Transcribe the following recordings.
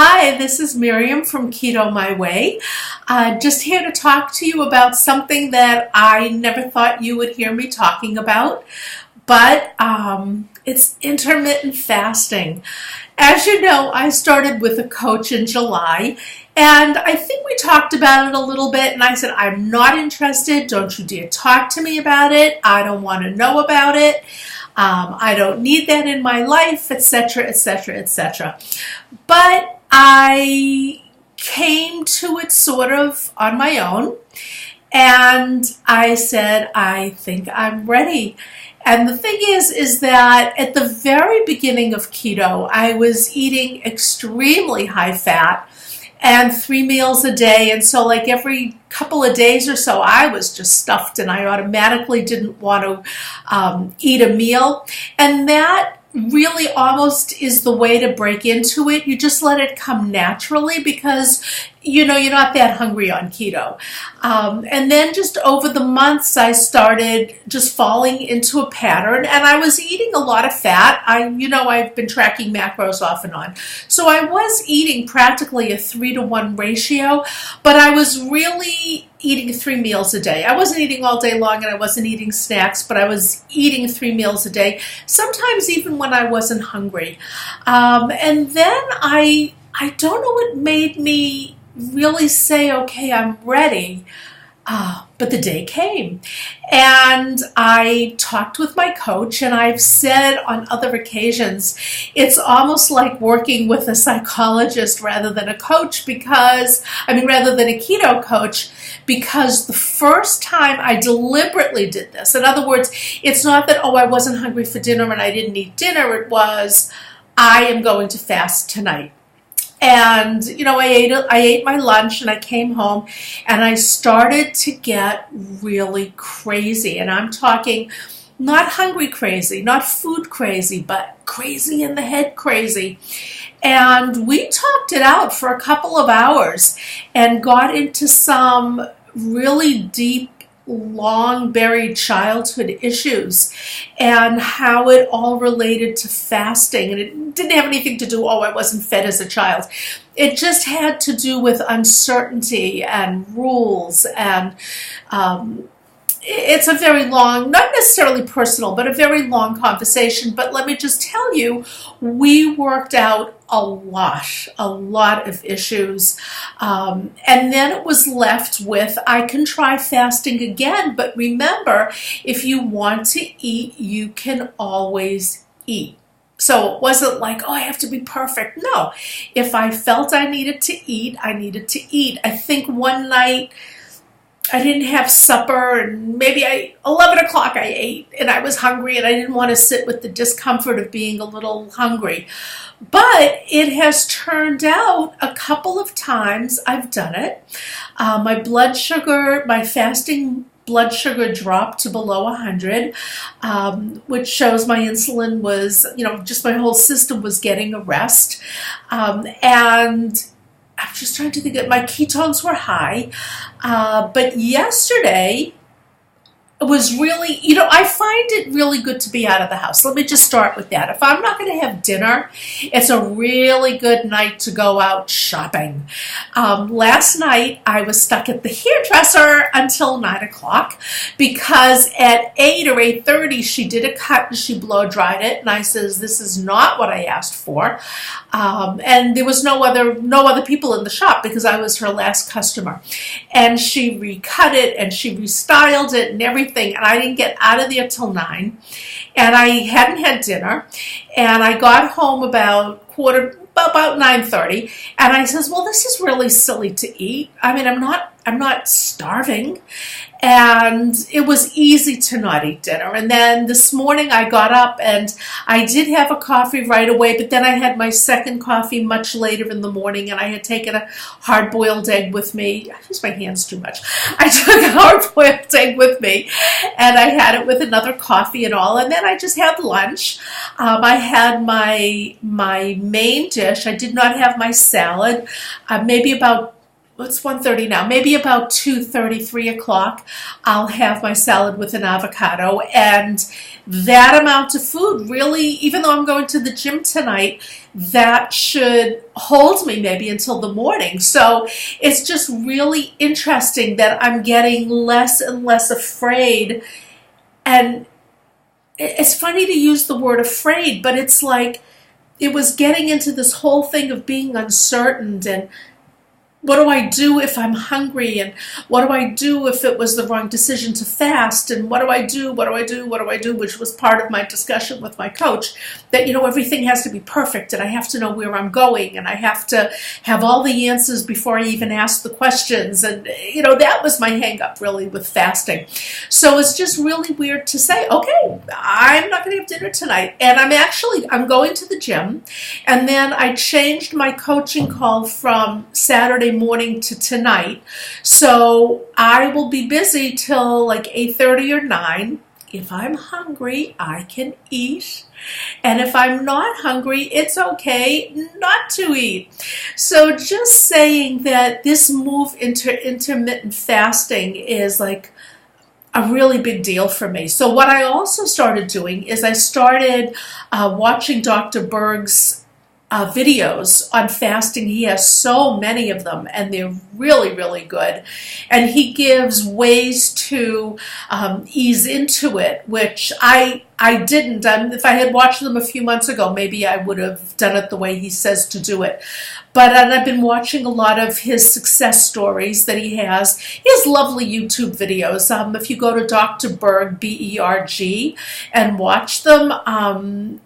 Hi, this is Miriam from Keto My Way. Just here to talk to you about something that I never thought you would hear me talking about, but it's intermittent fasting. As you know, I started with a coach in July, and I think we talked about it a little bit, and I said, I'm not interested. Don't you dare talk to me about it. I don't want to know about it. I don't need that in my life, etc., etc., etc. But I came to it sort of on my own, and I said, I think I'm ready. And the thing is that at the very beginning of keto, I was eating extremely high fat and 3 meals a day. And so like every couple of days or so, I was just stuffed and I automatically didn't want to eat a meal. And that really almost is the way to break into it. You just let it come naturally because you're not that hungry on keto. And then just over the months, I started just falling into a pattern, and I was eating a lot of fat. I've been tracking macros off and on. So I was eating practically a 3-to-1 ratio, but I was really eating 3 meals a day. I wasn't eating all day long and I wasn't eating snacks, but I was eating 3 meals a day, sometimes even when I wasn't hungry. And then I don't know what made me really say, okay, I'm ready. But the day came, and I talked with my coach, and I've said on other occasions, it's almost like working with a psychologist rather than a coach rather than a keto coach, because the first time I deliberately did this, in other words, it's not that, I wasn't hungry for dinner and I didn't eat dinner. It was, I am going to fast tonight. And, I ate my lunch and I came home and I started to get really crazy. And I'm talking not hungry crazy, not food crazy, but crazy in the head crazy. And we talked it out for a couple of hours and got into some really deep, long buried childhood issues and how it all related to fasting. And it didn't have anything to do, I wasn't fed as a child. It just had to do with uncertainty and rules. And it's a very long, not necessarily personal, but a very long conversation. But let me just tell you, we worked out a lot of issues. And then it was left with, I can try fasting again, but remember, if you want to eat, you can always eat. So it wasn't like, I have to be perfect. No, if I felt I needed to eat, I needed to eat. I think one night, I didn't have supper, and maybe 11 o'clock I ate, and I was hungry, and I didn't want to sit with the discomfort of being a little hungry. But it has turned out a couple of times I've done it. My fasting blood sugar dropped to below 100, which shows my insulin was, just my whole system was getting a rest. And I'm just trying to think that my ketones were high, but yesterday was really, I find it really good to be out of the house. Let me just start with that. If I'm not going to have dinner, it's a really good night to go out shopping. Last night, I was stuck at the hairdresser until 9 o'clock because at 8 or 8:30, she did a cut and she blow dried it. And I says, this is not what I asked for. And there was no other people in the shop because I was her last customer. And she recut it and she restyled it and everything. And I didn't get out of there till 9, and I hadn't had dinner, and I got home about 9:30, and I says, well, this is really silly to eat. I'm not starving. And it was easy to not eat dinner. And then this morning I got up and I did have a coffee right away, but then I had my second coffee much later in the morning, and I had taken a hard-boiled egg with me. I use my hands too much. I took a hard-boiled egg with me, and I had it with another coffee and all. And then I just had lunch. I had my main dish. I did not have my salad. Maybe about it's 1:30 now, maybe about 2:30, 3 o'clock, I'll have my salad with an avocado. And that amount of food really, even though I'm going to the gym tonight, that should hold me maybe until the morning. So it's just really interesting that I'm getting less and less afraid. And it's funny to use the word afraid, but it's like it was getting into this whole thing of being uncertain and what do I do if I'm hungry? And what do I do if it was the wrong decision to fast? And what do I do? What do I do? What do I do? Which was part of my discussion with my coach, that, everything has to be perfect and I have to know where I'm going and I have to have all the answers before I even ask the questions. And, that was my hang up really with fasting. So it's just really weird to say, okay, I'm not going to have dinner tonight. And I'm going to the gym. And then I changed my coaching call from Saturday morning to tonight. So I will be busy till like 8:30 or 9. If I'm hungry, I can eat. And if I'm not hungry, it's okay not to eat. So just saying that this move into intermittent fasting is like a really big deal for me. So what I also started doing is I started watching Dr. Berg's videos on fasting. He has so many of them and they're really, really good. And he gives ways to ease into it, which I didn't. If I had watched them a few months ago, maybe I would have done it the way he says to do it. But I've been watching a lot of his success stories that he has. He has lovely YouTube videos. If you go to Dr. Berg, B-E-R-G, and watch them,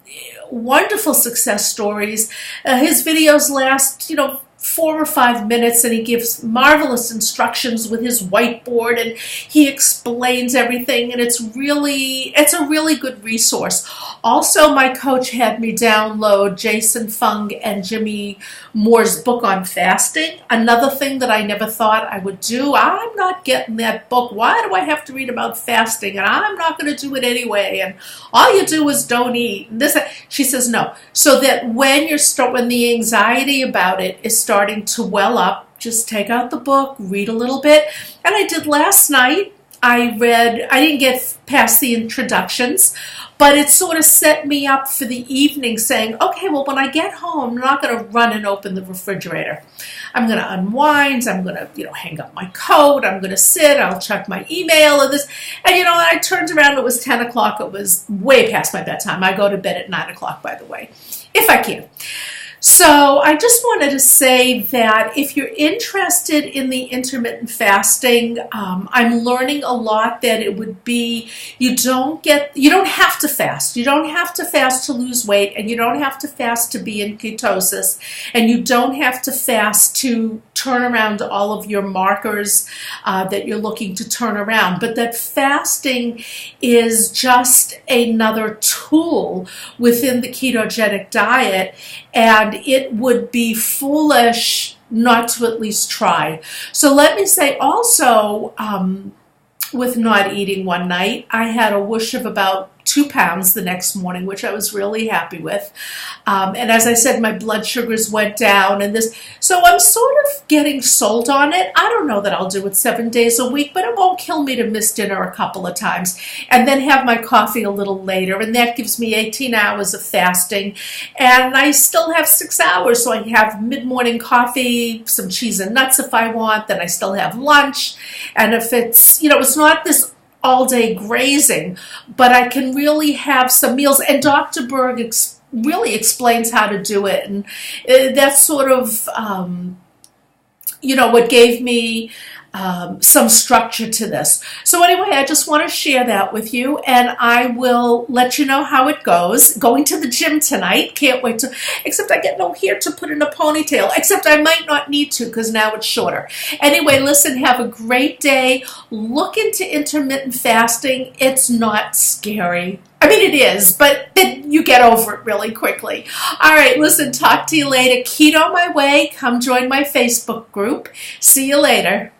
wonderful success stories. His videos last, 4 or 5 minutes, and he gives marvelous instructions with his whiteboard, and he explains everything, and it's a really good resource. Also, my coach had me download Jason Fung and Jimmy Moore's book on fasting. Another thing that I never thought I would do. I'm not getting that book. Why do I have to read about fasting? And I'm not going to do it anyway. And all you do is don't eat. And she says no. So that when the anxiety about it is starting to well up, just take out the book, read a little bit. And I did last night. I didn't get past the introductions, but it sort of set me up for the evening saying, okay, well, when I get home, I'm not going to run and open the refrigerator. I'm going to unwind. I'm going to, hang up my coat. I'm going to sit. I'll check my email and this. And, I turned around. It was 10 o'clock. It was way past my bedtime. I go to bed at 9 o'clock, by the way, if I can. So I just wanted to say that if you're interested in the intermittent fasting, I'm learning a lot that it would be, you don't have to fast. You don't have to fast to lose weight, and you don't have to fast to be in ketosis, and you don't have to fast to turn around all of your markers that you're looking to turn around, but that fasting is just another tool within the ketogenic diet, and it would be foolish not to at least try. So let me say also, with not eating one night, I had a whoosh of about 2 pounds the next morning, which I was really happy with. And as I said, my blood sugars went down so I'm sort of getting sold on it. I don't know that I'll do it 7 days a week, but it won't kill me to miss dinner a couple of times and then have my coffee a little later. And that gives me 18 hours of fasting. And I still have 6 hours. So I have mid-morning coffee, some cheese and nuts if I want. Then I still have lunch. And if it's, it's not this all-day grazing, but I can really have some meals. And Dr. Berg really explains how to do it. And that's sort of, what gave me some structure to this. So anyway, I just want to share that with you, and I will let you know how it goes. Going to the gym tonight. Can't wait except I get no hair to put in a ponytail, except I might not need to because now it's shorter. Anyway, listen, have a great day. Look into intermittent fasting. It's not scary. I mean, it is, but then you get over it really quickly. All right, listen, talk to you later. Keto My Way. Come join my Facebook group. See you later.